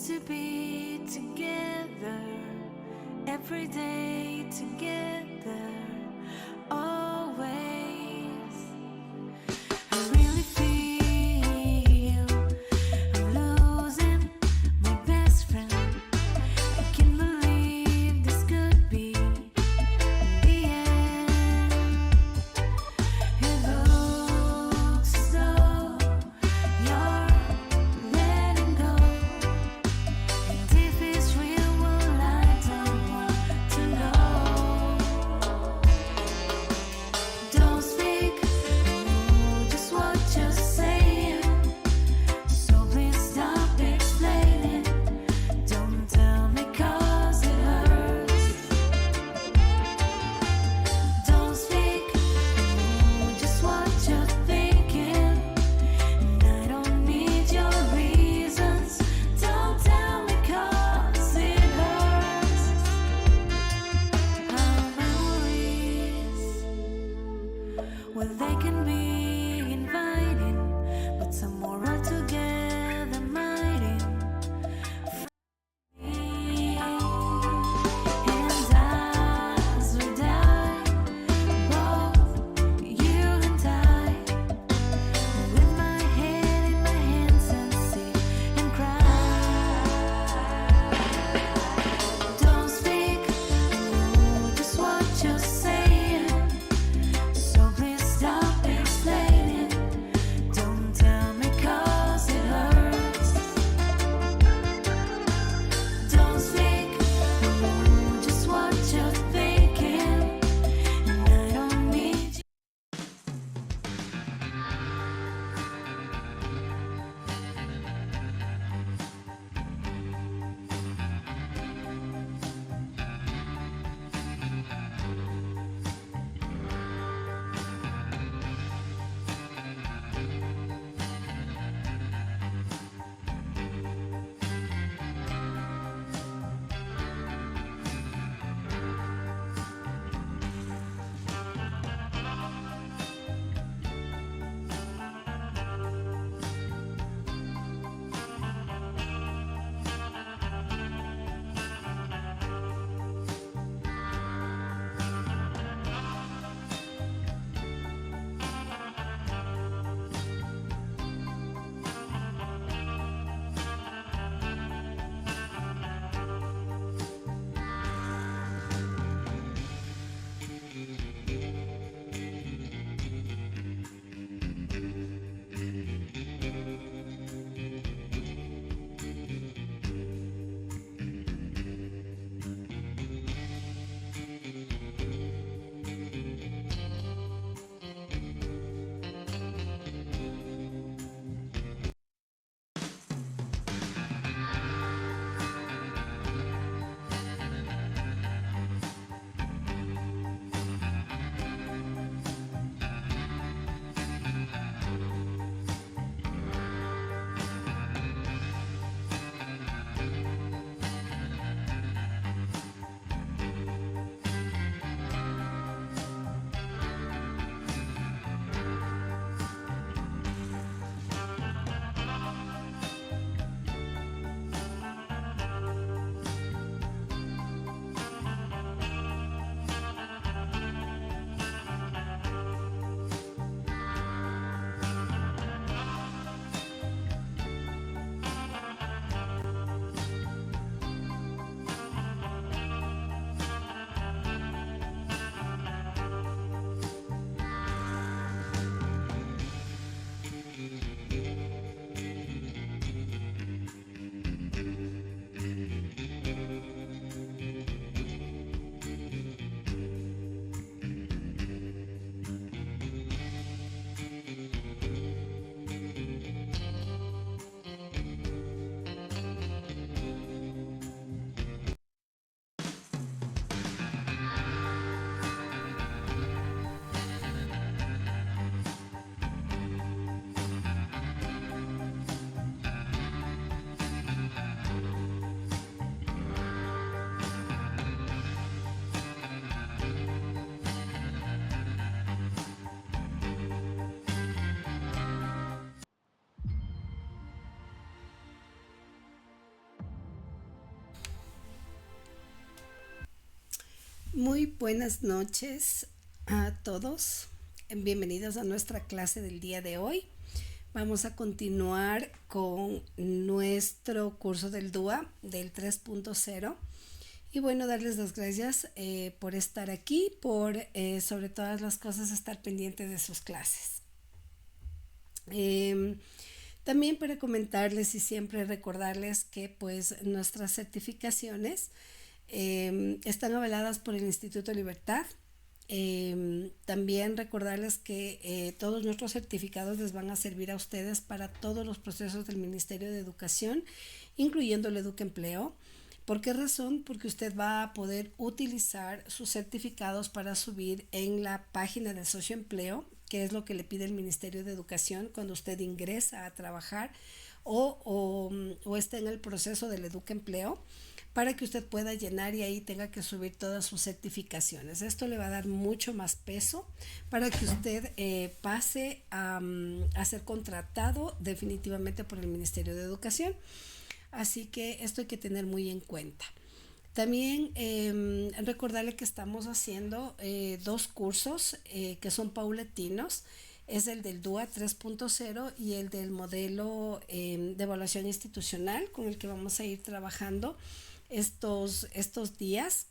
to be together, every day together, always. I really feel I'm losing my best friend. I can't believe this could be the end. It looks as though you're letting go, and if it's real, well, I don't want to know. Don't speak, know just what you're saying, so please stop explaining. Don't tell me 'cause it hurts. Don't speak, know just what you're thinking, and I don't need your reasons. Don't tell me 'cause it hurts. Our memories, well, they can be inviting, but some more altogether mighty. And as we die, both you and I, with my head in my hands and sit and cry. Don't speak, know just what you're saying, so please stop explaining. Muy buenas noches a todos. Bienvenidos a nuestra clase del día de hoy. Vamos a continuar con nuestro curso del DUA del 3.0. Y bueno, darles las gracias por estar aquí, por sobre todas las cosas estar pendiente de sus clases. También para comentarles y siempre recordarles que pues nuestras certificaciones están avaladas por el Instituto Libertad. También recordarles que todos nuestros certificados les van a servir a ustedes para todos los procesos del Ministerio de Educación, incluyendo el Educaempleo. ¿Por qué razón? Porque usted va a poder utilizar sus certificados para subir en la página de Socioempleo, que es lo que le pide el Ministerio de Educación cuando usted ingresa a trabajar o está en el proceso del Educaempleo, para que usted pueda llenar y ahí tenga que subir todas sus certificaciones. Esto le va a dar mucho más peso para que usted pase a ser contratado definitivamente por el Ministerio de Educación. Así que esto hay que tener muy en cuenta. También recordarle que estamos haciendo dos cursos que son paulatinos. Es el del DUA 3.0 y el del modelo de evaluación institucional, con el que vamos a ir trabajando estos días.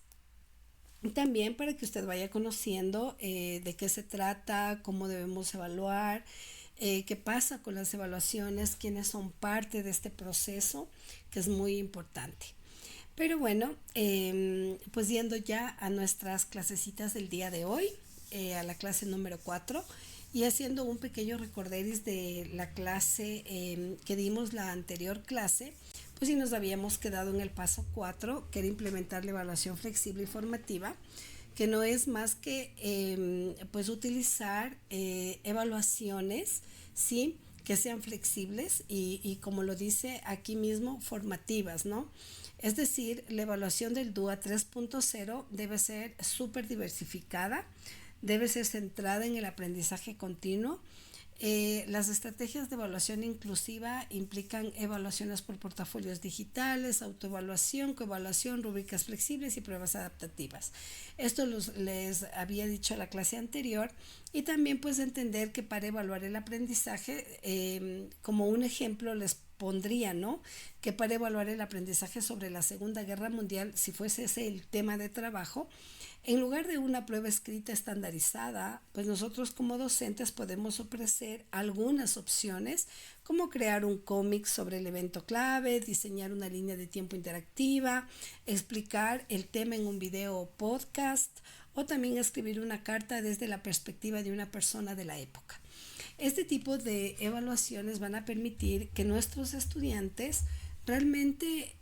También para que usted vaya conociendo de qué se trata, cómo debemos evaluar, qué pasa con las evaluaciones, quiénes son parte de este proceso, que es muy importante. Pero bueno, pues yendo ya a nuestras clasecitas del día de hoy, a la clase número 4, y haciendo un pequeño recorderis de la clase que dimos la anterior clase, pues si nos habíamos quedado en el paso 4, que era implementar la evaluación flexible y formativa, que no es más que pues utilizar evaluaciones, ¿sí?, que sean flexibles y como lo dice aquí mismo, formativas, ¿no? Es decir, la evaluación del DUA 3.0 debe ser súper diversificada, debe ser centrada en el aprendizaje continuo. Las estrategias de evaluación inclusiva implican evaluaciones por portafolios digitales, autoevaluación, coevaluación, rúbricas flexibles y pruebas adaptativas. Esto les había dicho en la clase anterior, y también pues entender que para evaluar el aprendizaje, como un ejemplo les pondría, ¿no?, que para evaluar el aprendizaje sobre la Segunda Guerra Mundial, si fuese ese el tema de trabajo, en lugar de una prueba escrita estandarizada, pues nosotros como docentes podemos ofrecer algunas opciones, como crear un cómic sobre el evento clave, diseñar una línea de tiempo interactiva, explicar el tema en un video o podcast, o también escribir una carta desde la perspectiva de una persona de la época. Este tipo de evaluaciones van a permitir que nuestros estudiantes realmente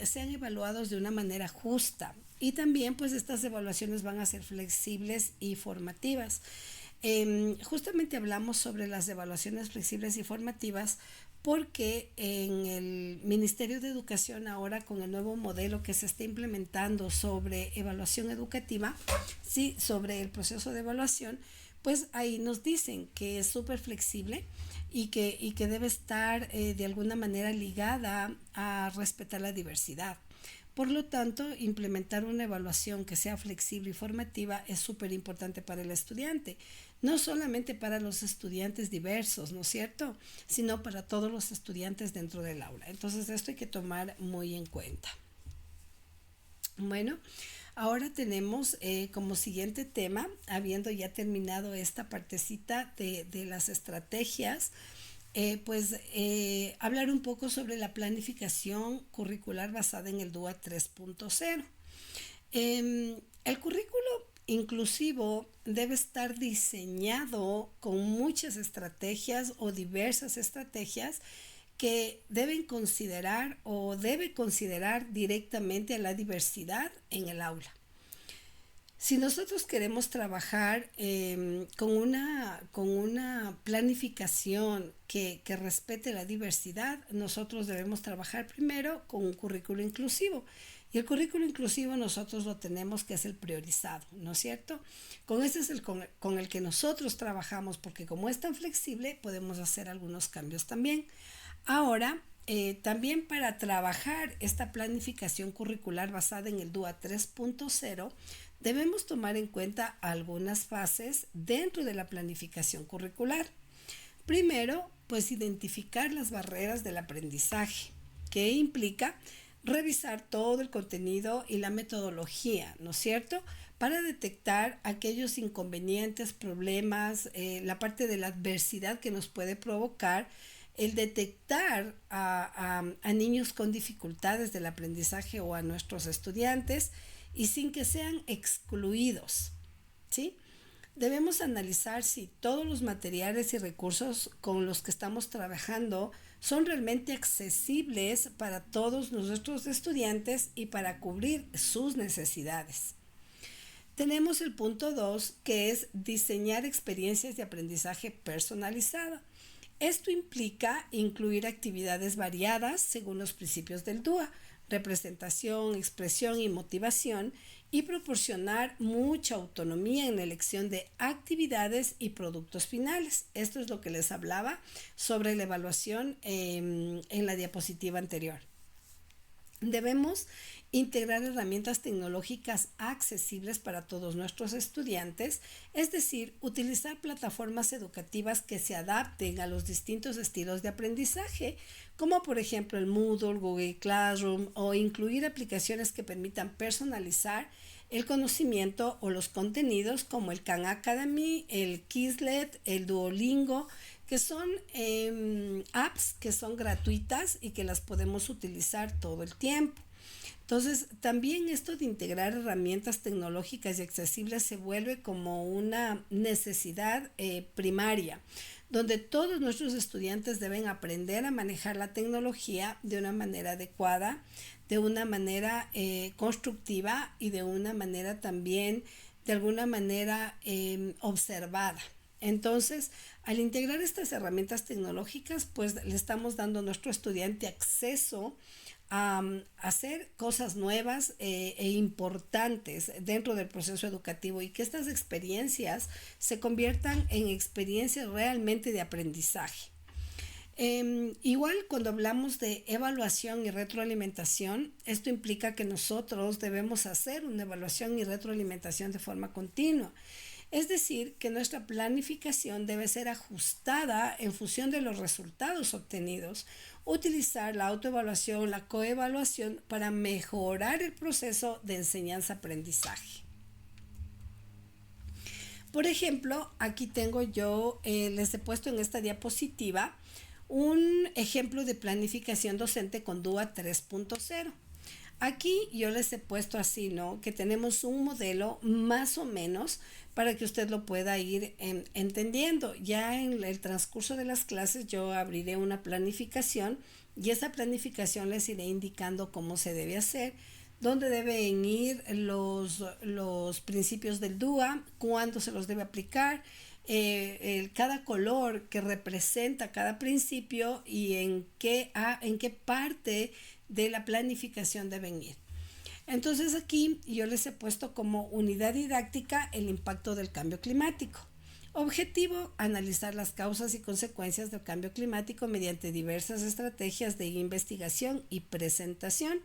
sean evaluados de una manera justa, y también pues estas evaluaciones van a ser flexibles y formativas. Justamente hablamos sobre las evaluaciones flexibles y formativas porque en el Ministerio de Educación ahora, con el nuevo modelo que se está implementando sobre evaluación educativa, sí, sobre el proceso de evaluación, pues ahí nos dicen que es súper flexible y que debe estar de alguna manera ligada a respetar la diversidad. Por lo tanto, implementar una evaluación que sea flexible y formativa es súper importante para el estudiante, no solamente para los estudiantes diversos, ¿no es cierto?, sino para todos los estudiantes dentro del aula. Entonces, esto hay que tomar muy en cuenta. Bueno, ahora tenemos como siguiente tema, habiendo ya terminado esta partecita de las estrategias, hablar un poco sobre la planificación curricular basada en el DUA 3.0. El currículo inclusivo debe estar diseñado con muchas estrategias o diversas estrategias que deben considerar o debe considerar directamente a la diversidad en el aula. Si nosotros queremos trabajar con una planificación que respete la diversidad, nosotros debemos trabajar primero con un currículo inclusivo. Y el currículo inclusivo nosotros lo tenemos, que es el priorizado, ¿no es cierto? Con este es con el que nosotros trabajamos, porque como es tan flexible, podemos hacer algunos cambios también. Ahora, también para trabajar esta planificación curricular basada en el DUA 3.0, debemos tomar en cuenta algunas fases dentro de la planificación curricular. Primero, pues identificar las barreras del aprendizaje, que implica revisar todo el contenido y la metodología, ¿no es cierto? Para detectar aquellos inconvenientes, problemas, la parte de la adversidad que nos puede provocar el detectar a niños con dificultades del aprendizaje o a nuestros estudiantes y sin que sean excluidos, ¿sí? Debemos analizar si todos los materiales y recursos con los que estamos trabajando son realmente accesibles para todos nuestros estudiantes y para cubrir sus necesidades. Tenemos el punto 2, que es diseñar experiencias de aprendizaje personalizada. Esto implica incluir actividades variadas según los principios del DUA, representación, expresión y motivación, y proporcionar mucha autonomía en la elección de actividades y productos finales. Esto es lo que les hablaba sobre la evaluación en la diapositiva anterior. Debemos integrar herramientas tecnológicas accesibles para todos nuestros estudiantes, es decir, utilizar plataformas educativas que se adapten a los distintos estilos de aprendizaje, como por ejemplo el Moodle, Google Classroom, o incluir aplicaciones que permitan personalizar el conocimiento o los contenidos como el Khan Academy, el Quizlet, el Duolingo, que son apps que son gratuitas y que las podemos utilizar todo el tiempo. Entonces, también esto de integrar herramientas tecnológicas y accesibles se vuelve como una necesidad primaria, donde todos nuestros estudiantes deben aprender a manejar la tecnología de una manera adecuada, de una manera constructiva y de una manera también, de alguna manera observada. Entonces, al integrar estas herramientas tecnológicas, pues le estamos dando a nuestro estudiante acceso a hacer cosas nuevas e importantes dentro del proceso educativo y que estas experiencias se conviertan en experiencias realmente de aprendizaje. Igual cuando hablamos de evaluación y retroalimentación, esto implica que nosotros debemos hacer una evaluación y retroalimentación de forma continua. Es decir, que nuestra planificación debe ser ajustada en función de los resultados obtenidos, utilizar la autoevaluación, la coevaluación para mejorar el proceso de enseñanza-aprendizaje. Por ejemplo, aquí tengo yo, les he puesto en esta diapositiva un ejemplo de planificación docente con DUA 3.0. Aquí yo les he puesto así, ¿no? Que tenemos un modelo más o menos para que usted lo pueda ir entendiendo. Ya en el transcurso de las clases yo abriré una planificación y esa planificación les iré indicando cómo se debe hacer, dónde deben ir los principios del DUA, cuándo se los debe aplicar, cada color que representa cada principio y en qué parte de la planificación deben ir. Entonces aquí yo les he puesto como unidad didáctica el impacto del cambio climático. Objetivo, analizar las causas y consecuencias del cambio climático mediante diversas estrategias de investigación y presentación.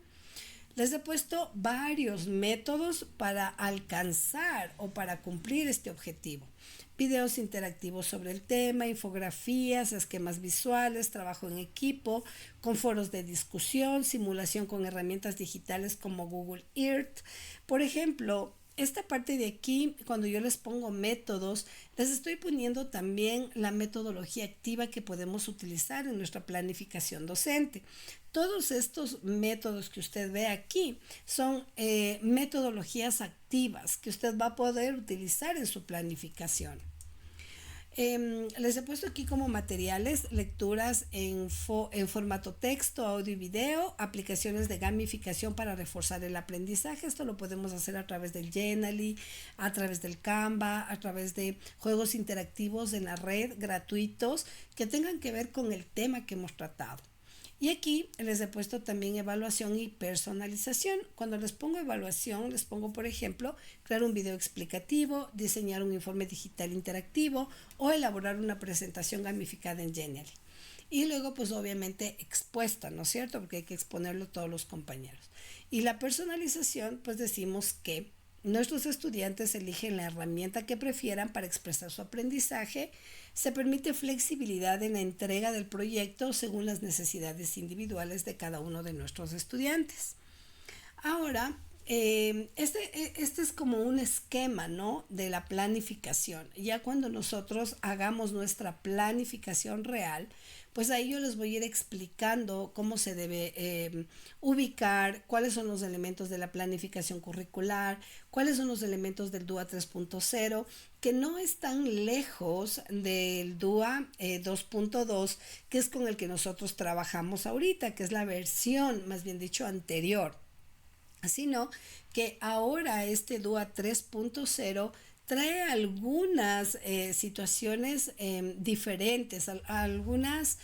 Les he puesto varios métodos para alcanzar o para cumplir este objetivo. Videos interactivos sobre el tema, infografías, esquemas visuales, trabajo en equipo, con foros de discusión, simulación con herramientas digitales como Google Earth. Por ejemplo, esta parte de aquí, cuando yo les pongo métodos, les estoy poniendo también la metodología activa que podemos utilizar en nuestra planificación docente. Todos estos métodos que usted ve aquí son metodologías activas que usted va a poder utilizar en su planificación. Les he puesto aquí como materiales lecturas en formato texto, audio y video, aplicaciones de gamificación para reforzar el aprendizaje. Esto lo podemos hacer a través del Genially, a través del Canva, a través de juegos interactivos en la red gratuitos que tengan que ver con el tema que hemos tratado. Y aquí les he puesto también evaluación y personalización. Cuando les pongo evaluación, les pongo, por ejemplo, crear un video explicativo, diseñar un informe digital interactivo o elaborar una presentación gamificada en Genially. Y luego, pues obviamente expuesta, ¿no es cierto? Porque hay que exponerlo a todos los compañeros. Y la personalización, pues decimos que nuestros estudiantes eligen la herramienta que prefieran para expresar su aprendizaje. Se permite flexibilidad en la entrega del proyecto según las necesidades individuales de cada uno de nuestros estudiantes. Ahora, este es como un esquema, ¿no?, de la planificación. Ya cuando nosotros hagamos nuestra planificación real, pues ahí yo les voy a ir explicando cómo se debe ubicar, cuáles son los elementos de la planificación curricular, cuáles son los elementos del DUA 3.0, que no están lejos del DUA 2.2, que es con el que nosotros trabajamos ahorita, que es la versión, más bien dicho, anterior. Sino que ahora este DUA 3.0 trae algunas situaciones diferentes, algunos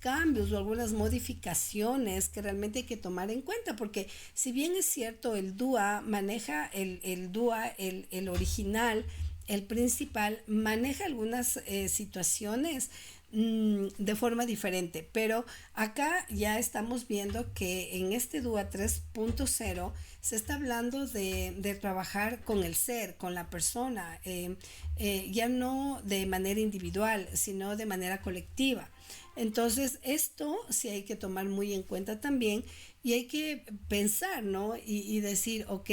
cambios o algunas modificaciones que realmente hay que tomar en cuenta, porque si bien es cierto el DUA maneja el DUA, el original, el principal, maneja algunas situaciones de forma diferente, pero acá ya estamos viendo que en este DUA 3.0 se está hablando de trabajar con el ser, con la persona, ya no de manera individual, sino de manera colectiva. Entonces esto sí hay que tomar muy en cuenta también y hay que pensar, ¿no? Y decir, ok,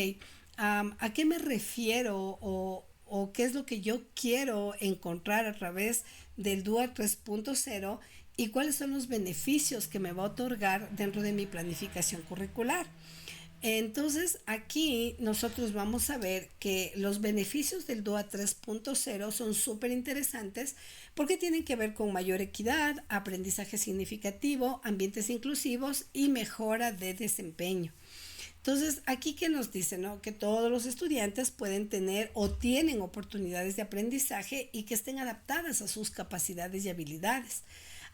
¿a qué me refiero o qué es lo que yo quiero encontrar a través del DUA 3.0 y cuáles son los beneficios que me va a otorgar dentro de mi planificación curricular? Entonces aquí nosotros vamos a ver que los beneficios del DUA 3.0 son súper interesantes porque tienen que ver con mayor equidad, aprendizaje significativo, ambientes inclusivos y mejora de desempeño. Entonces, aquí que nos dice, ¿no?, que todos los estudiantes pueden tener o tienen oportunidades de aprendizaje y que estén adaptadas a sus capacidades y habilidades.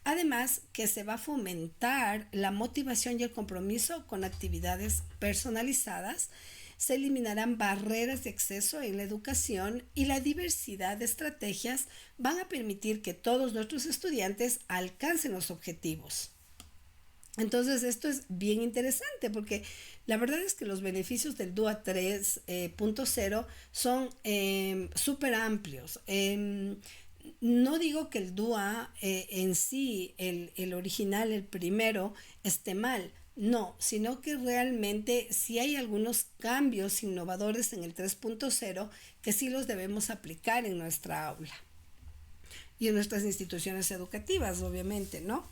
Además, que se va a fomentar la motivación y el compromiso con actividades personalizadas, se eliminarán barreras de acceso en la educación y la diversidad de estrategias van a permitir que todos nuestros estudiantes alcancen los objetivos. Entonces esto es bien interesante porque la verdad es que los beneficios del DUA 3.0 son súper amplios. No digo que el DUA en sí, el original, el primero, esté mal, no, sino que realmente sí hay algunos cambios innovadores en el 3.0 que sí los debemos aplicar en nuestra aula y en nuestras instituciones educativas, obviamente, ¿no?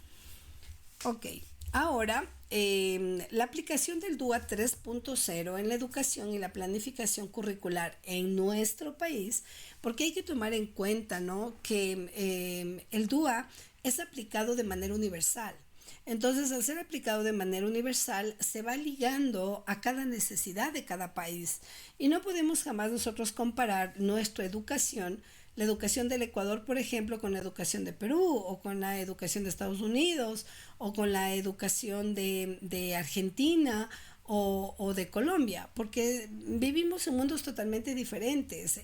Ok. Ahora, la aplicación del DUA 3.0 en la educación y la planificación curricular en nuestro país, porque hay que tomar en cuenta, ¿no?, que el DUA es aplicado de manera universal. Entonces, al ser aplicado de manera universal, se va ligando a cada necesidad de cada país. Y no podemos jamás nosotros comparar nuestra educación, la educación del Ecuador, por ejemplo, con la educación de Perú, o con la educación de Estados Unidos, o con la educación de Argentina, o de Colombia, porque vivimos en mundos totalmente diferentes,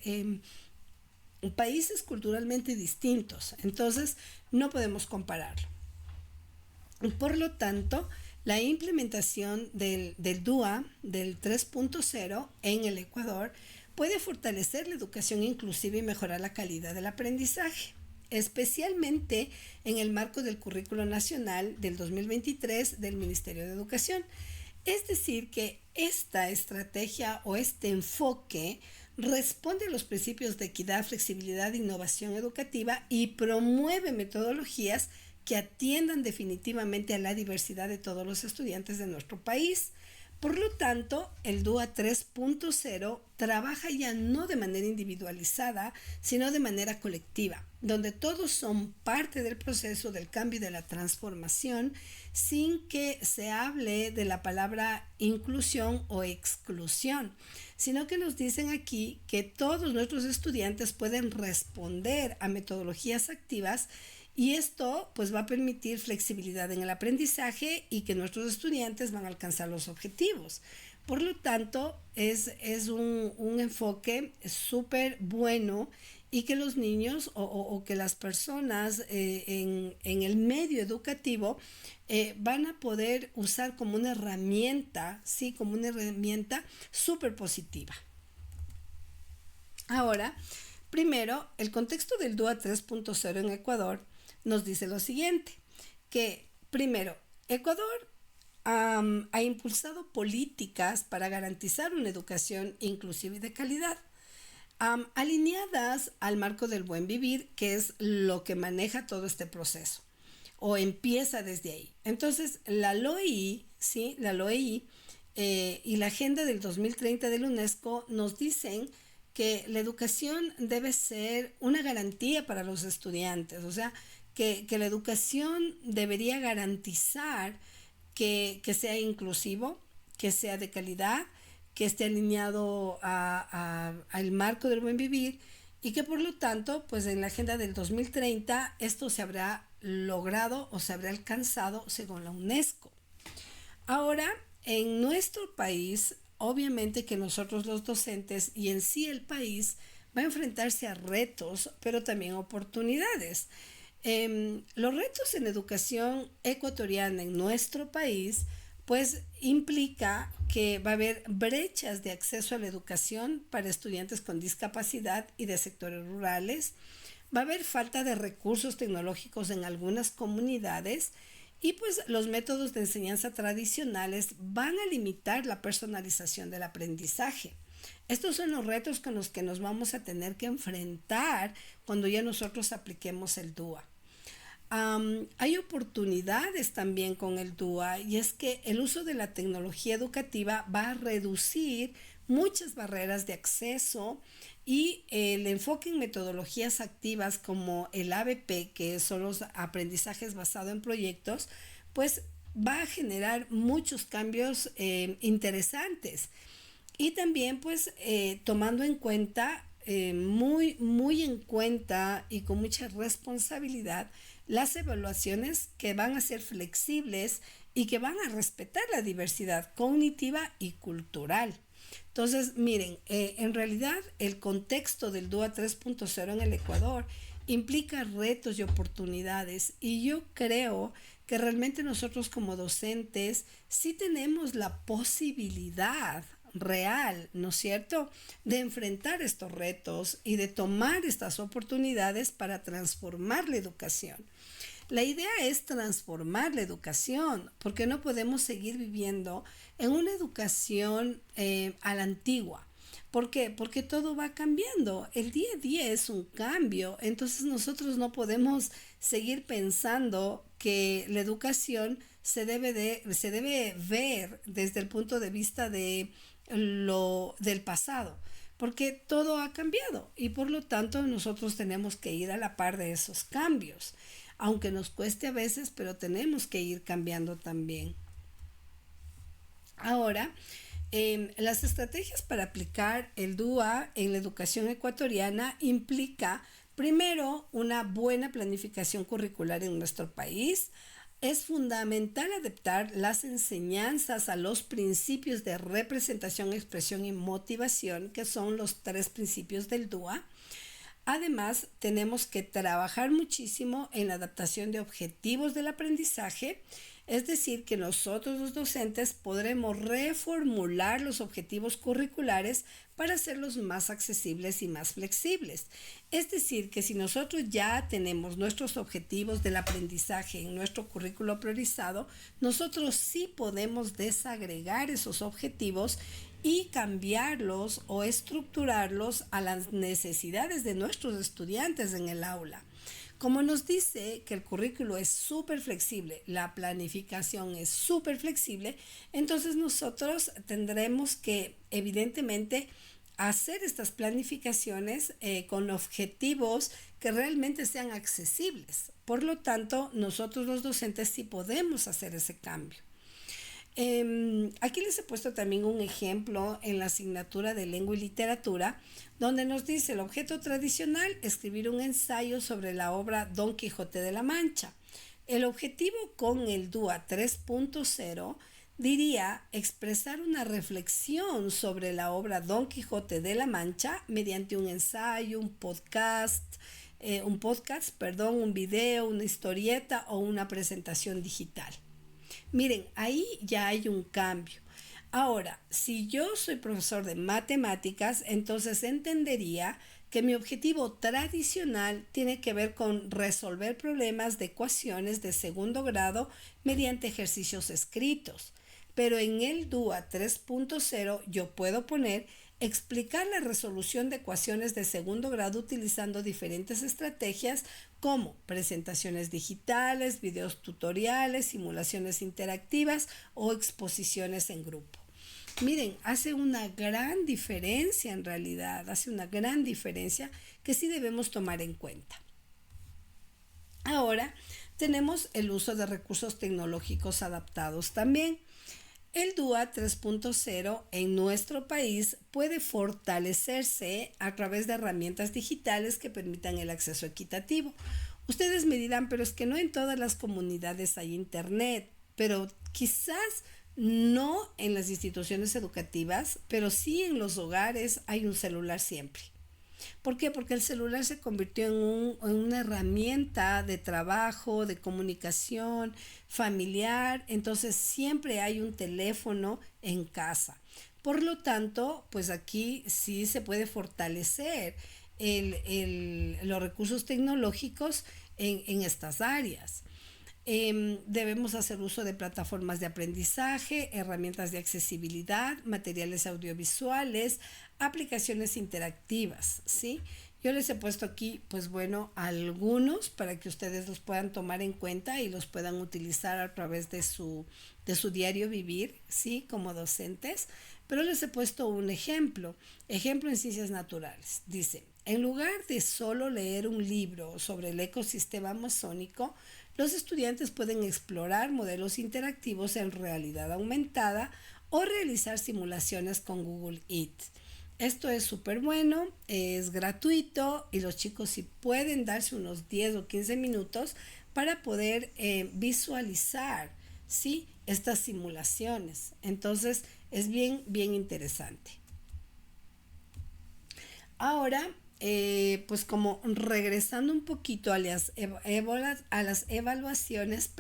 países culturalmente distintos. Entonces, no podemos compararlo. Por lo tanto, la implementación del DUA, del 3.0 en el Ecuador, puede fortalecer la educación inclusiva y mejorar la calidad del aprendizaje, especialmente en el marco del Currículo Nacional del 2023 del Ministerio de Educación. Es decir, que esta estrategia o este enfoque responde a los principios de equidad, flexibilidad e innovación educativa y promueve metodologías que atiendan definitivamente a la diversidad de todos los estudiantes de nuestro país. Por lo tanto, el DUA 3.0 trabaja ya no de manera individualizada, sino de manera colectiva, donde todos son parte del proceso del cambio y de la transformación, sin que se hable de la palabra inclusión o exclusión, sino que nos dicen aquí que todos nuestros estudiantes pueden responder a metodologías activas. Y esto pues va a permitir flexibilidad en el aprendizaje y que nuestros estudiantes van a alcanzar los objetivos. Por lo tanto, es un enfoque súper bueno y que los niños o que las personas en el medio educativo van a poder usar como una herramienta, ¿sí?, como una herramienta súper positiva. Ahora, primero, el contexto del DUA 3.0 en Ecuador nos dice lo siguiente, que primero, Ecuador ha impulsado políticas para garantizar una educación inclusiva y de calidad, alineadas al marco del buen vivir, que es lo que maneja todo este proceso, o empieza desde ahí. Entonces, la LOI, ¿sí? La LOI y la Agenda del 2030 de la UNESCO nos dicen que la educación debe ser una garantía para los estudiantes, o sea, que la educación debería garantizar que sea inclusivo, que sea de calidad, que esté alineado al marco del buen vivir y que por lo tanto, pues en la Agenda del 2030 esto se habrá logrado o se habrá alcanzado según la UNESCO. Ahora, en nuestro país, obviamente que nosotros los docentes y en sí el país va a enfrentarse a retos, pero también oportunidades. Los retos en educación ecuatoriana en nuestro país, pues implica que va a haber brechas de acceso a la educación para estudiantes con discapacidad y de sectores rurales. Va a haber falta de recursos tecnológicos en algunas comunidades y pues los métodos de enseñanza tradicionales van a limitar la personalización del aprendizaje. Estos son los retos con los que nos vamos a tener que enfrentar cuando ya nosotros apliquemos el DUA. Hay oportunidades también con el DUA y es que el uso de la tecnología educativa va a reducir muchas barreras de acceso y el enfoque en metodologías activas como el ABP, que son los aprendizajes basados en proyectos, pues va a generar muchos cambios interesantes. Y también pues tomando en cuenta, muy en cuenta y con mucha responsabilidad, las evaluaciones que van a ser flexibles y que van a respetar la diversidad cognitiva y cultural. Entonces, miren, en realidad el contexto del DUA 3.0 en el Ecuador implica retos y oportunidades y yo creo que realmente nosotros como docentes sí tenemos la posibilidad real, ¿no es cierto?, de enfrentar estos retos y de tomar estas oportunidades para transformar la educación. La idea es transformar la educación, porque no podemos seguir viviendo en una educación a la antigua. ¿Por qué? Porque todo va cambiando. El día a día es un cambio. Entonces nosotros no podemos seguir pensando que la educación se debe ver desde el punto de vista del pasado, porque todo ha cambiado y por lo tanto nosotros tenemos que ir a la par de esos cambios, aunque nos cueste a veces, pero tenemos que ir cambiando también. Ahora, las estrategias para aplicar el DUA en la educación ecuatoriana implica, primero, una buena planificación curricular en nuestro país. Es fundamental adaptar las enseñanzas a los principios de representación, expresión y motivación, que son los 3 principios del DUA. Además, tenemos que trabajar muchísimo en la adaptación de objetivos del aprendizaje, es decir, que nosotros los docentes podremos reformular los objetivos curriculares para hacerlos más accesibles y más flexibles. Es decir, que si nosotros ya tenemos nuestros objetivos del aprendizaje en nuestro currículo priorizado, nosotros sí podemos desagregar esos objetivos y cambiarlos o estructurarlos a las necesidades de nuestros estudiantes en el aula. Como nos dice que el currículo es súper flexible, la planificación es súper flexible, entonces nosotros tendremos que evidentemente hacer estas planificaciones con objetivos que realmente sean accesibles. Por lo tanto, nosotros los docentes sí podemos hacer ese cambio. Aquí les he puesto también un ejemplo en la asignatura de lengua y literatura, donde nos dice el objeto tradicional, escribir un ensayo sobre la obra Don Quijote de la Mancha. El objetivo con el DUA 3.0 diría expresar una reflexión sobre la obra Don Quijote de la Mancha mediante un ensayo, un video, una historieta o una presentación digital. Miren, ahí ya hay un cambio. Ahora, si yo soy profesor de matemáticas, entonces entendería que mi objetivo tradicional tiene que ver con resolver problemas de ecuaciones de segundo grado mediante ejercicios escritos. Pero en el DUA 3.0 yo puedo poner explicar la resolución de ecuaciones de segundo grado utilizando diferentes estrategias como presentaciones digitales, videos tutoriales, simulaciones interactivas o exposiciones en grupo. Miren, hace una gran diferencia en realidad, hace una gran diferencia que sí debemos tomar en cuenta. Ahora tenemos el uso de recursos tecnológicos adaptados también. El DUA 3.0 en nuestro país puede fortalecerse a través de herramientas digitales que permitan el acceso equitativo. Ustedes me dirán, pero es que no en todas las comunidades hay internet, pero quizás no en las instituciones educativas, pero sí en los hogares hay un celular siempre. ¿Por qué? Porque el celular se convirtió en una herramienta de trabajo, de comunicación familiar, entonces siempre hay un teléfono en casa. Por lo tanto, pues aquí sí se puede fortalecer los recursos tecnológicos en estas áreas. Debemos hacer uso de plataformas de aprendizaje, herramientas de accesibilidad, materiales audiovisuales, aplicaciones interactivas, ¿sí? Yo les he puesto aquí, pues bueno, algunos para que ustedes los puedan tomar en cuenta y los puedan utilizar a través de su diario vivir, ¿sí? Como docentes. Pero les he puesto un ejemplo en ciencias naturales. Dice, en lugar de solo leer un libro sobre el ecosistema amazónico, los estudiantes pueden explorar modelos interactivos en realidad aumentada o realizar simulaciones con Google Eat. Esto es súper bueno, es gratuito y los chicos sí pueden darse unos 10 o 15 minutos para poder visualizar, ¿sí?, estas simulaciones. Entonces es bien interesante. Ahora, pues como regresando un poquito a las evaluaciones,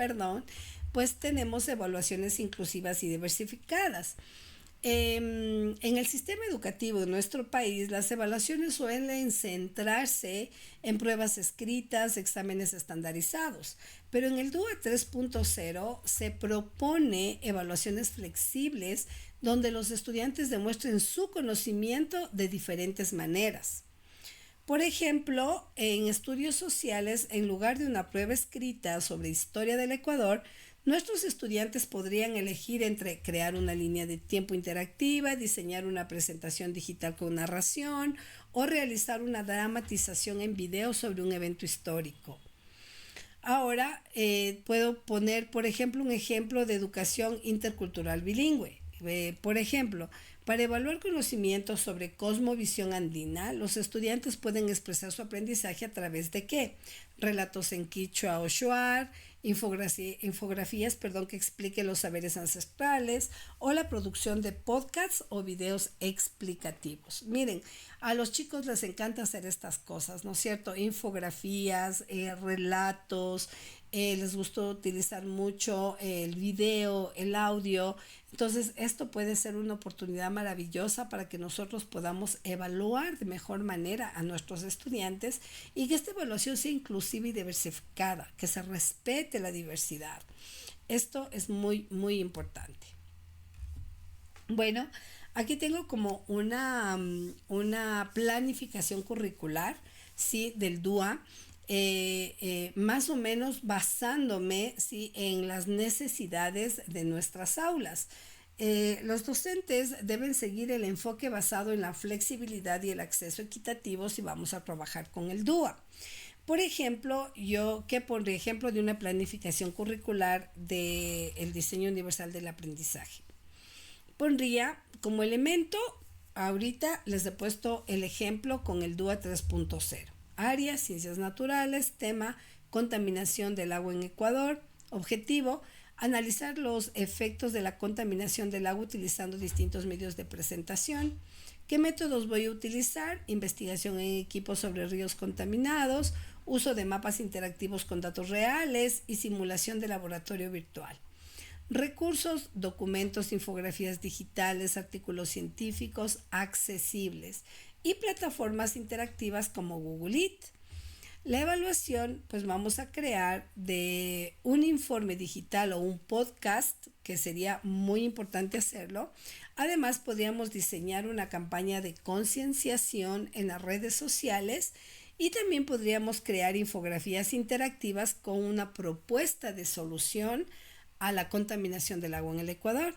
pues tenemos evaluaciones inclusivas y diversificadas. En el sistema educativo de nuestro país, las evaluaciones suelen centrarse en pruebas escritas, exámenes estandarizados, pero en el DUA 3.0 se propone evaluaciones flexibles donde los estudiantes demuestren su conocimiento de diferentes maneras. Por ejemplo, en estudios sociales, en lugar de una prueba escrita sobre historia del Ecuador, nuestros estudiantes podrían elegir entre crear una línea de tiempo interactiva, diseñar una presentación digital con narración o realizar una dramatización en video sobre un evento histórico. Ahora puedo poner, por ejemplo, un ejemplo de educación intercultural bilingüe. Por ejemplo, para evaluar conocimientos sobre cosmovisión andina, los estudiantes pueden expresar su aprendizaje a través de ¿qué? Relatos en quichua o shuar, infografías que expliquen los saberes ancestrales o la producción de podcasts o videos explicativos. Miren, a los chicos les encanta hacer estas cosas, ¿no es cierto? Infografías, relatos, les gusta utilizar mucho el video, el audio. Entonces esto puede ser una oportunidad maravillosa para que nosotros podamos evaluar de mejor manera a nuestros estudiantes y que esta evaluación sea inclusiva y diversificada, que se respete la diversidad. Esto es muy importante. Bueno, aquí tengo como una planificación curricular, ¿sí?, del DUA. Más o menos basándome, ¿sí?, en las necesidades de nuestras aulas. Los docentes deben seguir el enfoque basado en la flexibilidad y el acceso equitativo si vamos a trabajar con el DUA. Por ejemplo, por ejemplo de una planificación curricular del diseño universal del aprendizaje, pondría como elemento, ahorita les he puesto el ejemplo con el DUA 3.0. Área, ciencias naturales, tema, contaminación del agua en Ecuador, objetivo, analizar los efectos de la contaminación del agua utilizando distintos medios de presentación. ¿Qué métodos voy a utilizar? Investigación en equipo sobre ríos contaminados, uso de mapas interactivos con datos reales y simulación de laboratorio virtual. recursos, documentos, infografías digitales, artículos científicos accesibles y plataformas interactivas como Google Eat. La evaluación, pues vamos a crear de un informe digital o un podcast, que sería muy importante hacerlo. Además, podríamos diseñar una campaña de concienciación en las redes sociales y también podríamos crear infografías interactivas con una propuesta de solución a la contaminación del agua en el Ecuador.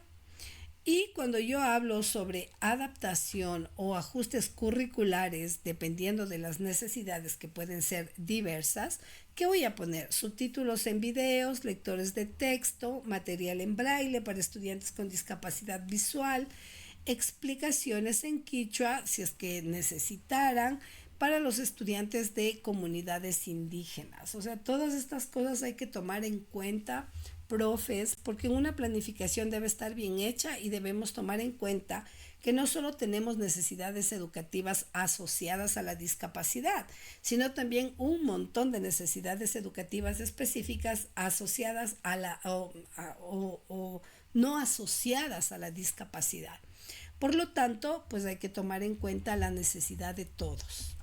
Y cuando yo hablo sobre adaptación o ajustes curriculares, dependiendo de las necesidades que pueden ser diversas, ¿qué voy a poner? Subtítulos en videos, lectores de texto, material en braille para estudiantes con discapacidad visual, explicaciones en quichua, si es que necesitaran, para los estudiantes de comunidades indígenas. O sea, todas estas cosas hay que tomar en cuenta, profes, porque una planificación debe estar bien hecha y debemos tomar en cuenta que no solo tenemos necesidades educativas asociadas a la discapacidad, sino también un montón de necesidades educativas específicas asociadas a la o no asociadas a la discapacidad. Por lo tanto, pues hay que tomar en cuenta la necesidad de todos.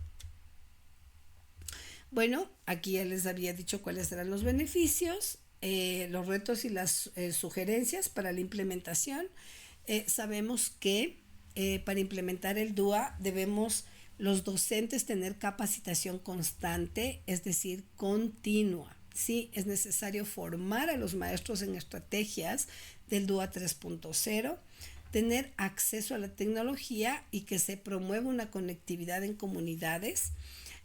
Bueno, aquí ya les había dicho cuáles eran los beneficios, los retos y las sugerencias para la implementación. Sabemos que para implementar el DUA debemos los docentes tener capacitación constante, es decir, continua. Sí, es necesario formar a los maestros en estrategias del DUA 3.0, tener acceso a la tecnología y que se promueva una conectividad en comunidades,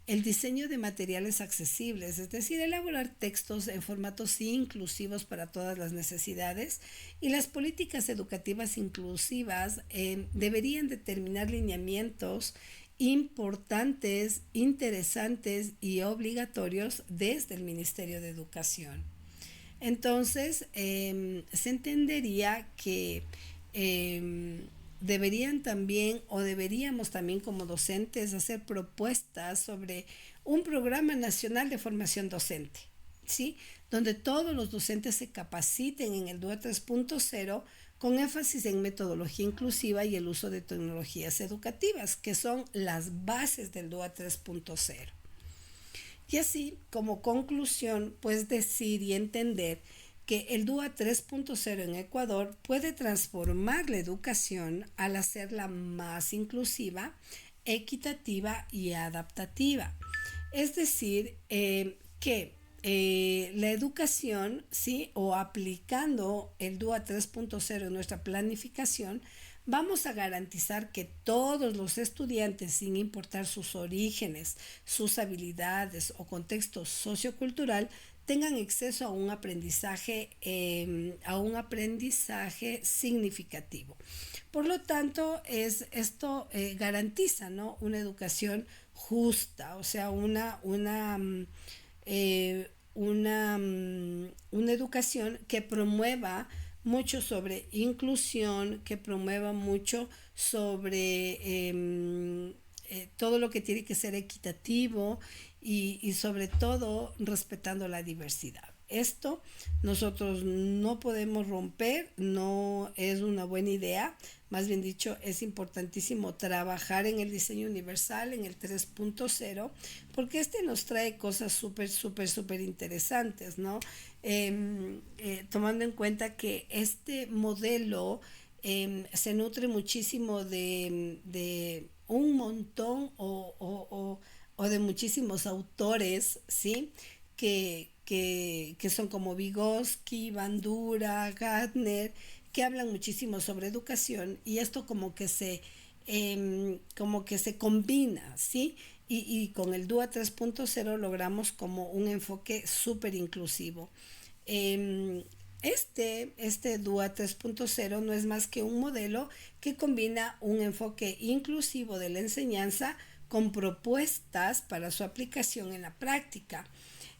el diseño de materiales accesibles, es decir, elaborar textos en formatos inclusivos para todas las necesidades, y las políticas educativas inclusivas deberían determinar lineamientos importantes, interesantes y obligatorios desde el Ministerio de Educación. Entonces, se entendería que deberían también o deberíamos también como docentes hacer propuestas sobre un programa nacional de formación docente, ¿sí? Donde todos los docentes se capaciten en el DUA 3.0 con énfasis en metodología inclusiva y el uso de tecnologías educativas, que son las bases del DUA 3.0. Y así, como conclusión, pues decir y entender que el DUA 3.0 en Ecuador puede transformar la educación al hacerla más inclusiva, equitativa y adaptativa. Es decir, que la educación, ¿sí? O aplicando el DUA 3.0 en nuestra planificación, vamos a garantizar que todos los estudiantes, sin importar sus orígenes, sus habilidades o contexto sociocultural, tengan acceso a un aprendizaje significativo. Por lo tanto, esto garantiza, ¿no?, una educación justa, o sea, una educación que promueva mucho sobre inclusión, que promueva mucho sobre todo lo que tiene que ser equitativo y sobre todo respetando la diversidad. Esto nosotros no podemos romper, no es una buena idea, más bien dicho, es importantísimo trabajar en el diseño universal, en el 3.0, porque este nos trae cosas súper interesantes, ¿no? Tomando en cuenta que este modelo se nutre muchísimo de un montón o de muchísimos autores, ¿sí? Que son como Vygotsky, Bandura, Gardner, que hablan muchísimo sobre educación, y esto como que se combina, ¿sí? Y con el DUA 3.0 logramos como un enfoque súper inclusivo. Este DUA 3.0 no es más que un modelo que combina un enfoque inclusivo de la enseñanza con propuestas para su aplicación en la práctica.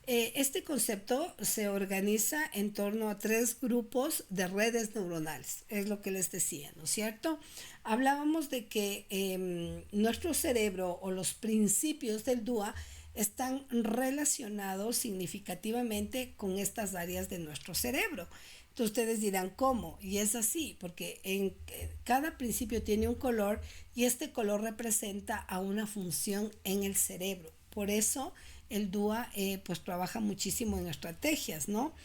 Este concepto se organiza en torno a 3 grupos de redes neuronales, es lo que les decía, ¿no es cierto? Hablábamos de que nuestro cerebro o los principios del DUA están relacionados significativamente con estas áreas de nuestro cerebro, Entonces ustedes dirán, ¿cómo? Y es así, porque en cada principio tiene un color y este color representa a una función en el cerebro. Por eso el DUA pues trabaja muchísimo en estrategias, ¿no?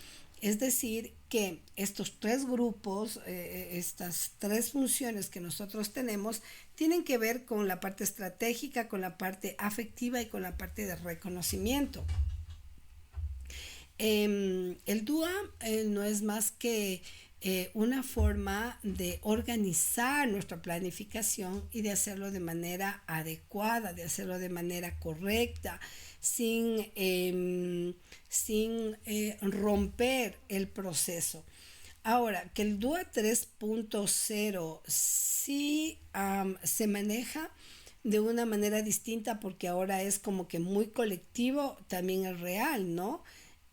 Es decir, que estos tres grupos, estas tres funciones que nosotros tenemos, tienen que ver con la parte estratégica, con la parte afectiva y con la parte de reconocimiento. El DUA no es más que una forma de organizar nuestra planificación y de hacerlo de manera adecuada, de hacerlo de manera correcta, sin romper el proceso. Ahora, que el DUA 3.0 sí se maneja de una manera distinta porque ahora es como que muy colectivo, también es real, ¿no?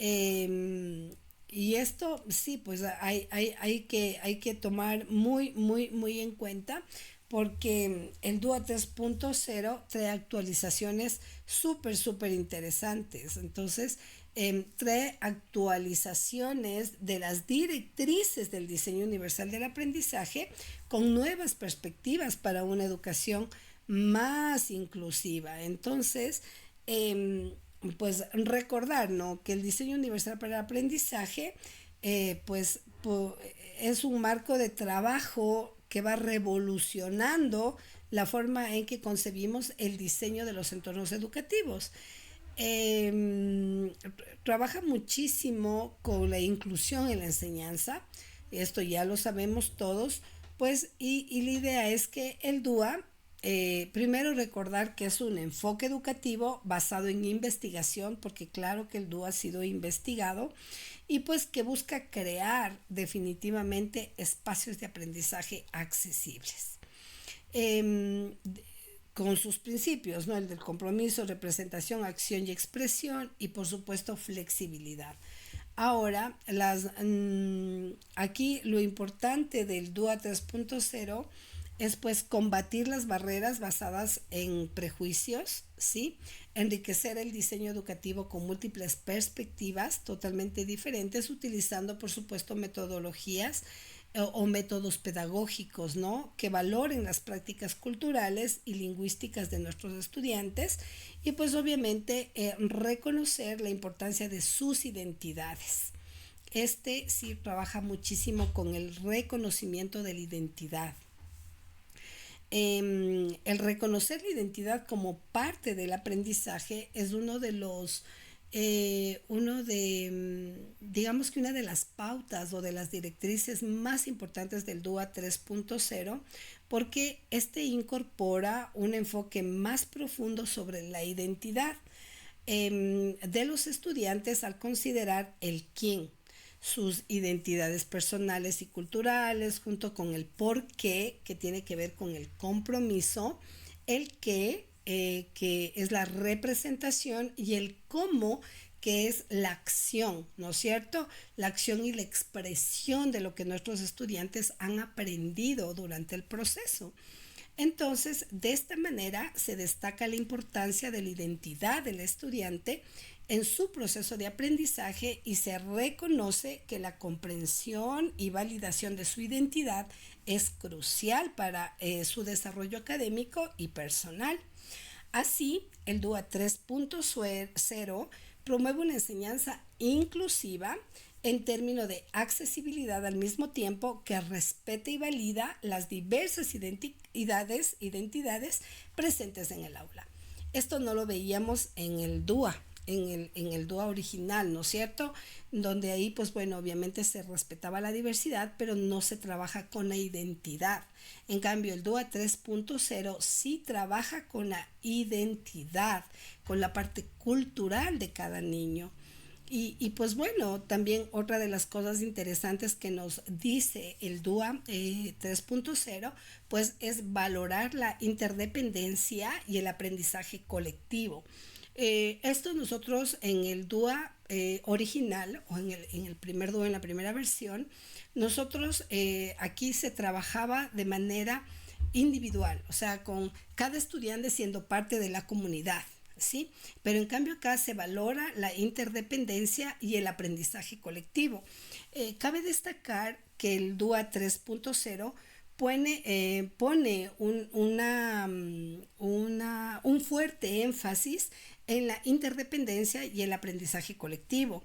Y esto sí, pues hay que tomar muy en cuenta porque el DUA 3.0 trae actualizaciones súper interesantes. Entonces, trae actualizaciones de las directrices del diseño universal del aprendizaje con nuevas perspectivas para una educación más inclusiva. Entonces, pues recordar, ¿no?, que el diseño universal para el aprendizaje es un marco de trabajo que va revolucionando la forma en que concebimos el diseño de los entornos educativos. Trabaja muchísimo con la inclusión en la enseñanza, esto ya lo sabemos todos, pues, y la idea es que el DUA, primero recordar que es un enfoque educativo basado en investigación, porque claro que el DUA ha sido investigado, y pues que busca crear definitivamente espacios de aprendizaje accesibles. Con sus principios, ¿no? El del compromiso, representación, acción y expresión, y por supuesto flexibilidad. Ahora, aquí lo importante del DUA 3.0 es pues combatir las barreras basadas en prejuicios, ¿sí? Enriquecer el diseño educativo con múltiples perspectivas totalmente diferentes, utilizando por supuesto metodologías o métodos pedagógicos, ¿no?, que valoren las prácticas culturales y lingüísticas de nuestros estudiantes y pues obviamente reconocer la importancia de sus identidades. Este sí trabaja muchísimo con el reconocimiento de la identidad. El reconocer la identidad como parte del aprendizaje es digamos que una de las pautas o de las directrices más importantes del DUA 3.0, porque este incorpora un enfoque más profundo sobre la identidad de los estudiantes al considerar el quién, sus identidades personales y culturales, junto con el por qué, que tiene que ver con el compromiso, el qué, que es la representación, y el cómo, que es la acción, ¿no es cierto? La acción y la expresión de lo que nuestros estudiantes han aprendido durante el proceso. Entonces, de esta manera se destaca la importancia de la identidad del estudiante en su proceso de aprendizaje y se reconoce que la comprensión y validación de su identidad es crucial para su desarrollo académico y personal. Así, el DUA 3.0 promueve una enseñanza inclusiva en términos de accesibilidad al mismo tiempo que respeta y valida las diversas identidades presentes en el aula. Esto no lo veíamos en el DUA. En el DUA original, ¿no es cierto? Donde ahí, pues bueno, obviamente se respetaba la diversidad, pero no se trabaja con la identidad. En cambio, el DUA 3.0 sí trabaja con la identidad, con la parte cultural de cada niño. Y pues bueno, también otra de las cosas interesantes que nos dice el DUA 3.0, pues es valorar la interdependencia y el aprendizaje colectivo. Esto nosotros en el DUA original o en el primer DUA, en la primera versión, nosotros aquí se trabajaba de manera individual, o sea, con cada estudiante siendo parte de la comunidad, ¿sí? Pero en cambio acá se valora la interdependencia y el aprendizaje colectivo. Cabe destacar que el DUA 3.0 pone un fuerte énfasis en la interdependencia y el aprendizaje colectivo.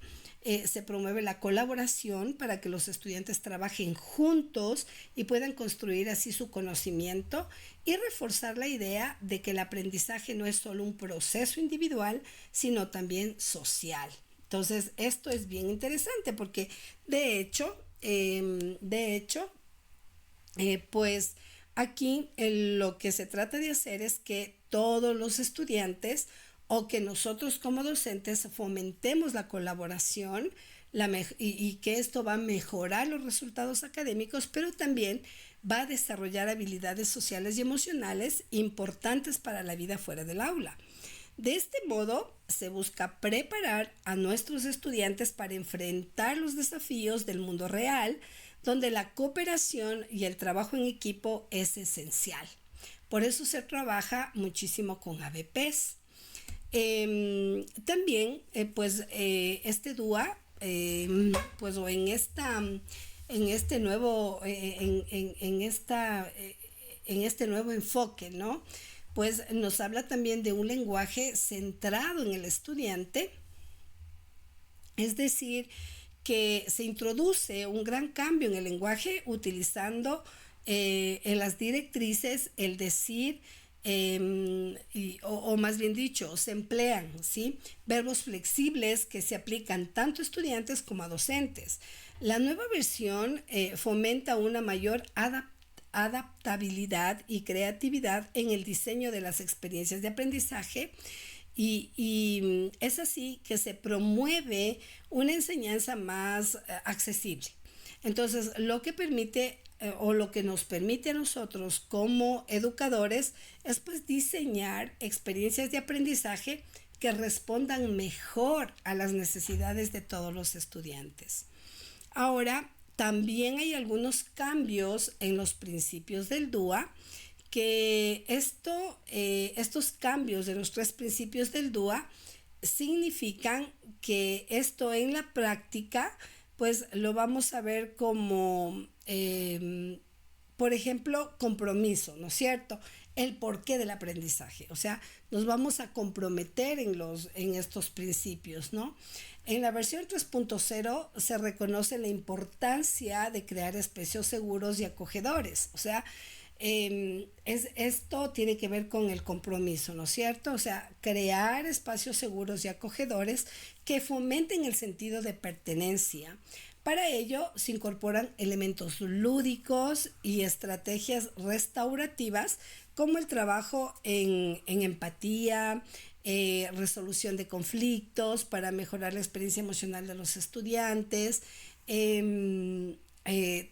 Se promueve la colaboración para que los estudiantes trabajen juntos y puedan construir así su conocimiento y reforzar la idea de que el aprendizaje no es solo un proceso individual, sino también social. Entonces, esto es bien interesante porque pues aquí lo que se trata de hacer es que todos los estudiantes o que nosotros como docentes fomentemos la colaboración y que esto va a mejorar los resultados académicos, pero también va a desarrollar habilidades sociales y emocionales importantes para la vida fuera del aula. De este modo, se busca preparar a nuestros estudiantes para enfrentar los desafíos del mundo real, donde la cooperación y el trabajo en equipo es esencial. Por eso se trabaja muchísimo con ABPs. También, este DUA, pues o en este nuevo enfoque, ¿no? Pues nos habla también de un lenguaje centrado en el estudiante, es decir, que se introduce un gran cambio en el lenguaje utilizando en las directrices el decir, o más bien dicho, se emplean, ¿sí?, verbos flexibles que se aplican tanto a estudiantes como a docentes. La nueva versión fomenta una mayor adaptabilidad y creatividad en el diseño de las experiencias de aprendizaje y es así que se promueve una enseñanza más accesible. Entonces, lo que nos permite a nosotros como educadores es pues diseñar experiencias de aprendizaje que respondan mejor a las necesidades de todos los estudiantes. Ahora, también hay algunos cambios en los principios del DUA, que estos cambios de los 3 principios del DUA significan que esto en la práctica pues lo vamos a ver como, por ejemplo, compromiso, ¿no es cierto? El porqué del aprendizaje, o sea, nos vamos a comprometer en estos principios, ¿no? En la versión 3.0 se reconoce la importancia de crear espacios seguros y acogedores, o sea, esto tiene que ver con el compromiso, ¿no es cierto? O sea, crear espacios seguros y acogedores que fomenten el sentido de pertenencia. Para ello se incorporan elementos lúdicos y estrategias restaurativas como el trabajo en empatía, resolución de conflictos para mejorar la experiencia emocional de los estudiantes,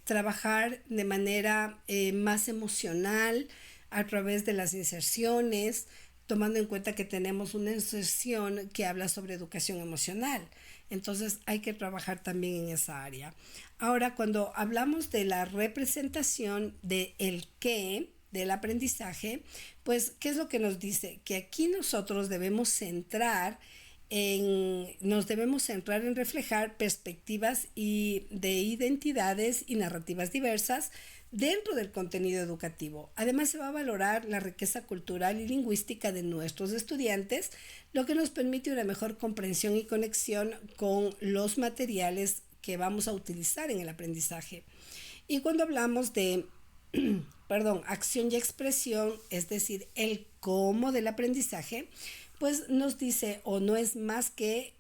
trabajar de manera más emocional a través de las inserciones, tomando en cuenta que tenemos una inserción que habla sobre educación emocional. Entonces hay que trabajar también en esa área. Ahora, cuando hablamos de la representación del qué, del aprendizaje, pues, ¿qué es lo que nos dice? Que aquí nosotros debemos centrar en reflejar perspectivas de identidades y narrativas diversas dentro del contenido educativo. Además, se va a valorar la riqueza cultural y lingüística de nuestros estudiantes, lo que nos permite una mejor comprensión y conexión con los materiales que vamos a utilizar en el aprendizaje. Y cuando hablamos de acción y expresión, es decir, el cómo del aprendizaje, pues nos dice, o no es más que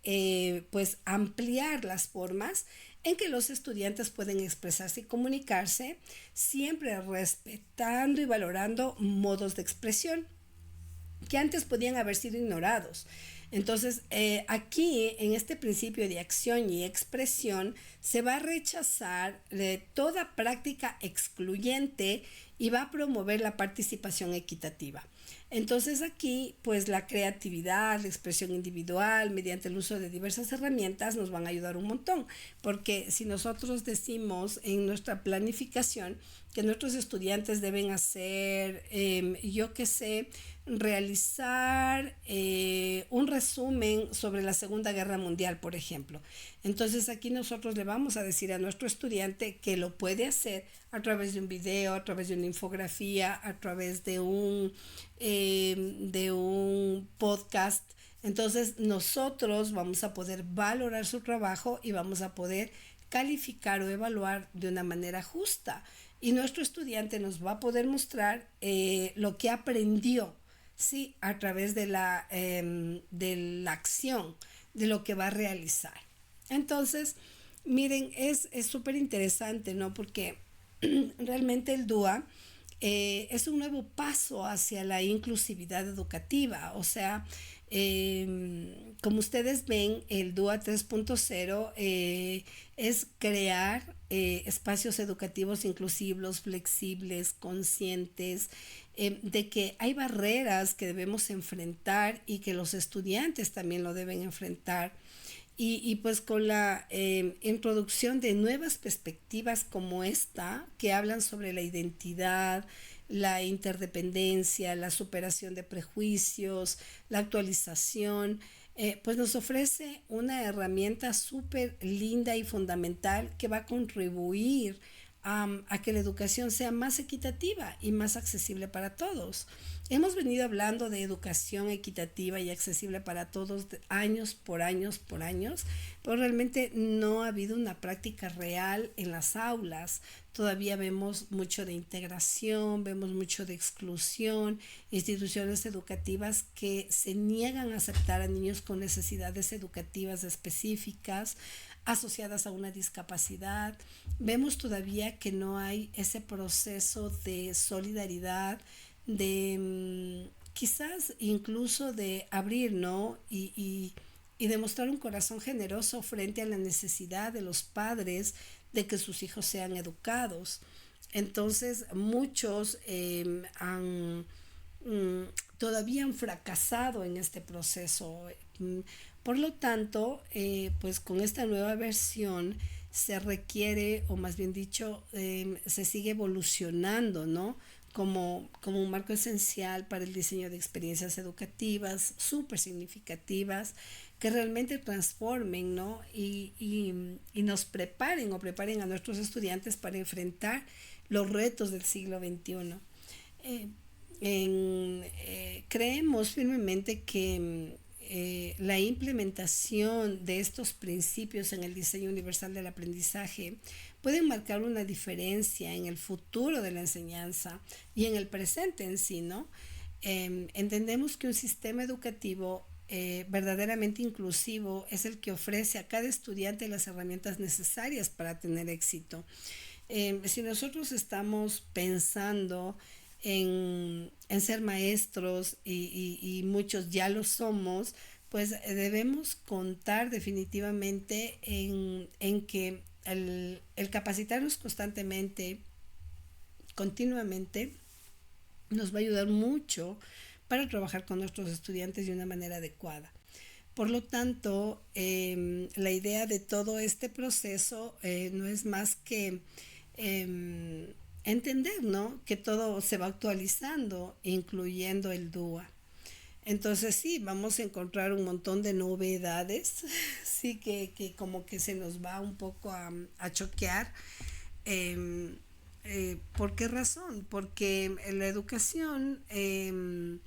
pues ampliar las formas en que los estudiantes pueden expresarse y comunicarse, siempre respetando y valorando modos de expresión que antes podían haber sido ignorados. Entonces, aquí en este principio de acción y expresión se va a rechazar toda práctica excluyente y va a promover la participación equitativa. Entonces aquí, pues la creatividad, la expresión individual, mediante el uso de diversas herramientas, nos van a ayudar un montón, porque si nosotros decimos en nuestra planificación que nuestros estudiantes deben hacer, yo qué sé, realizar un resumen sobre la Segunda Guerra Mundial, por ejemplo. Entonces aquí nosotros le vamos a decir a nuestro estudiante que lo puede hacer a través de un video, a través de una infografía, a través de un podcast. Entonces nosotros vamos a poder valorar su trabajo y vamos a poder calificar o evaluar de una manera justa. Y nuestro estudiante nos va a poder mostrar lo que aprendió, ¿sí? A través de la acción, de lo que va a realizar. Entonces, miren, es súper interesante, ¿no? Porque realmente el DUA es un nuevo paso hacia la inclusividad educativa. O sea, como ustedes ven, el DUA 3.0 es crear espacios educativos inclusivos, flexibles, conscientes, de que hay barreras que debemos enfrentar y que los estudiantes también lo deben enfrentar. Y pues con la introducción de nuevas perspectivas como esta, que hablan sobre la identidad, la interdependencia, la superación de prejuicios, la actualización, pues nos ofrece una herramienta súper linda y fundamental que va a contribuir a que la educación sea más equitativa y más accesible para todos. Hemos venido hablando de educación equitativa y accesible para todos años por años por años, pero realmente no ha habido una práctica real en las aulas. Todavía vemos mucho de integración, vemos mucho de exclusión, instituciones educativas que se niegan a aceptar a niños con necesidades educativas específicas asociadas a una discapacidad. Vemos todavía que no hay ese proceso de solidaridad, de quizás incluso de abrir, ¿no? Y demostrar un corazón generoso frente a la necesidad de los padres de que sus hijos sean educados. Entonces muchos todavía han fracasado en este proceso. Por lo tanto, pues con esta nueva versión se requiere, o más bien dicho, se sigue evolucionando, ¿no? Como un marco esencial para el diseño de experiencias educativas súper significativas que realmente transformen, ¿no? Y nos preparen o preparen a nuestros estudiantes para enfrentar los retos del siglo XXI. Creemos firmemente que la implementación de estos principios en el diseño universal del aprendizaje pueden marcar una diferencia en el futuro de la enseñanza y en el presente en sí, ¿no? Entendemos que un sistema educativo verdaderamente inclusivo es el que ofrece a cada estudiante las herramientas necesarias para tener éxito. Si nosotros estamos pensando en ser maestros y muchos ya lo somos, pues debemos contar definitivamente en que el capacitarnos constantemente, continuamente, nos va a ayudar mucho para trabajar con nuestros estudiantes de una manera adecuada. Por lo tanto, la idea de todo este proceso no es más que entender, ¿no? Que todo se va actualizando, incluyendo el DUA. Entonces sí, vamos a encontrar un montón de novedades, sí que como que se nos va un poco a choquear. ¿Por qué razón? Porque la educación de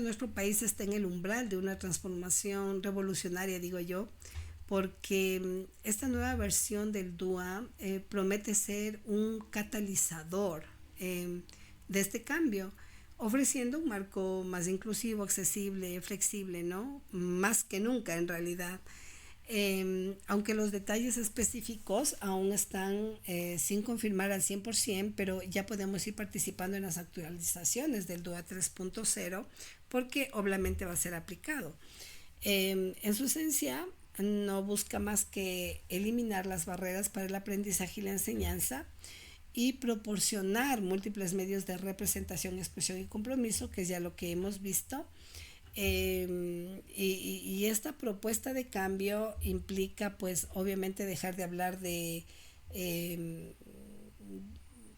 nuestro país está en el umbral de una transformación revolucionaria, digo yo, porque esta nueva versión del DUA promete ser un catalizador de este cambio, ofreciendo un marco más inclusivo, accesible, flexible, ¿no? Más que nunca en realidad. Aunque los detalles específicos aún están sin confirmar al 100%, pero ya podemos ir participando en las actualizaciones del DUA 3.0 porque obviamente va a ser aplicado. En su esencia, no busca más que eliminar las barreras para el aprendizaje y la enseñanza y proporcionar múltiples medios de representación, expresión y compromiso, que es ya lo que hemos visto. Y esta propuesta de cambio implica pues obviamente dejar de hablar eh,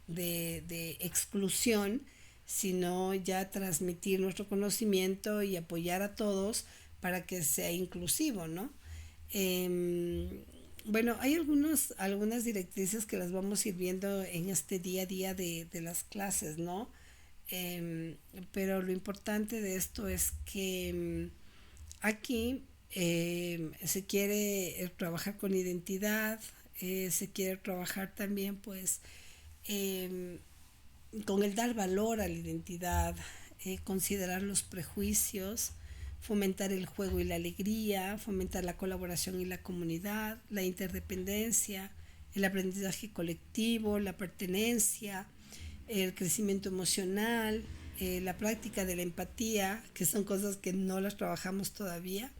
de exclusión, sino ya transmitir nuestro conocimiento y apoyar a todos para que sea inclusivo, ¿no? Bueno, hay algunas directrices que las vamos a ir viendo en este día a día de las clases, ¿no? Em, pero lo importante de esto es que aquí se quiere trabajar con identidad, se quiere trabajar también pues em, con el dar valor a la identidad, considerar los prejuicios, fomentar el juego y la alegría, fomentar la colaboración y la comunidad, la interdependencia, el aprendizaje colectivo, la pertenencia, el crecimiento emocional, la práctica de la empatía, que son cosas que no las trabajamos todavía.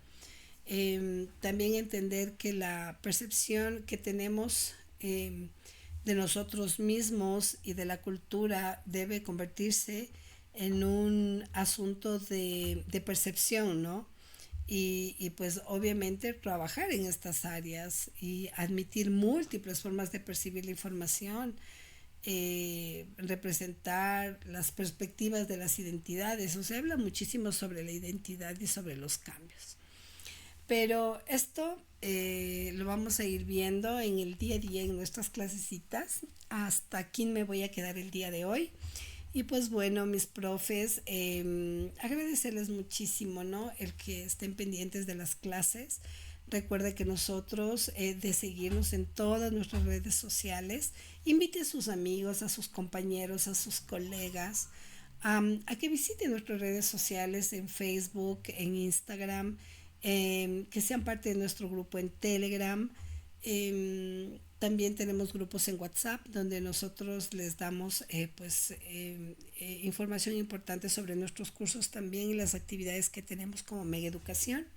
También entender que la percepción que tenemos de nosotros mismos y de la cultura debe convertirse en un asunto de percepción, ¿no? Pues obviamente trabajar en estas áreas y admitir múltiples formas de percibir la información, representar las perspectivas de las identidades. O sea, habla muchísimo sobre la identidad y sobre los cambios. Pero esto lo vamos a ir viendo en el día a día en nuestras clasecitas. Hasta aquí me voy a quedar el día de hoy. Y pues bueno, mis profes, agradecerles muchísimo, ¿no? El que estén pendientes de las clases. Recuerde que nosotros, de seguirnos en todas nuestras redes sociales, invite a sus amigos, a sus compañeros, a sus colegas, a que visiten nuestras redes sociales en Facebook, en Instagram, que sean parte de nuestro grupo en Telegram. También tenemos grupos en WhatsApp donde nosotros les damos información importante sobre nuestros cursos también y las actividades que tenemos como Mega Educación.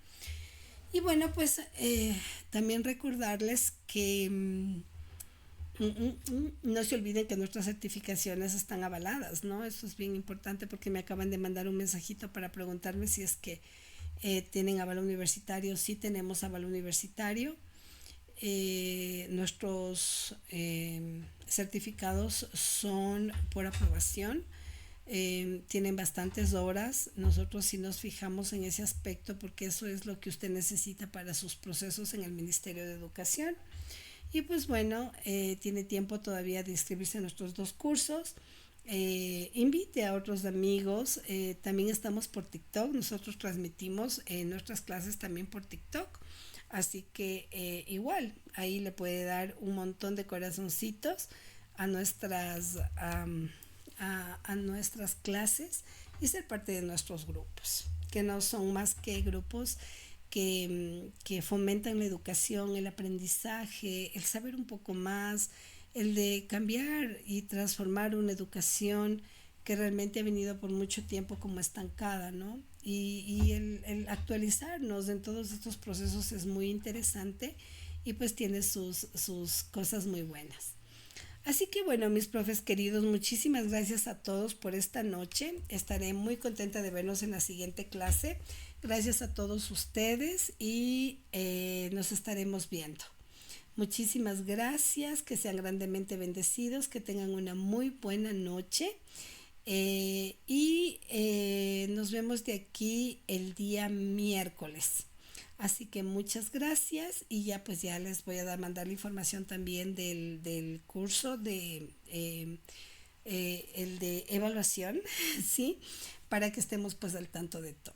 Y bueno, pues también recordarles que no se olviden que nuestras certificaciones están avaladas, ¿no? Eso es bien importante porque me acaban de mandar un mensajito para preguntarme si es que tienen aval universitario. Sí tenemos aval universitario. Nuestros certificados son por aprobación, tienen bastantes horas. Nosotros sí nos fijamos en ese aspecto porque eso es lo que usted necesita para sus procesos en el Ministerio de Educación. Y pues bueno, tiene tiempo todavía de inscribirse en nuestros 2 cursos. Invite a otros amigos. También estamos por TikTok. Nosotros transmitimos nuestras clases también por TikTok. Así que igual, ahí le puede dar un montón de corazoncitos a nuestras clases y ser parte de nuestros grupos, que no son más que grupos que fomentan la educación, el aprendizaje, el saber un poco más, el de cambiar y transformar una educación que realmente ha venido por mucho tiempo como estancada, ¿no? Y el actualizarnos en todos estos procesos es muy interesante y pues tiene sus cosas muy buenas. Así que bueno, mis profes queridos, muchísimas gracias a todos por esta noche. Estaré muy contenta de vernos en la siguiente clase. Gracias a todos ustedes y nos estaremos viendo. Muchísimas gracias, que sean grandemente bendecidos, que tengan una muy buena noche. Nos vemos de aquí el día miércoles. Así que muchas gracias y ya pues ya les voy a mandar la información también del curso el de evaluación, ¿sí? Para que estemos pues al tanto de todo.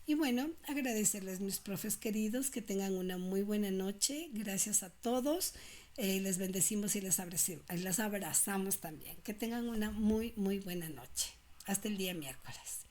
Y bueno, agradecerles mis profes queridos, que tengan una muy buena noche. Gracias a todos. Les bendecimos y les abrazamos también. Que tengan una muy, muy buena noche. Hasta el día miércoles.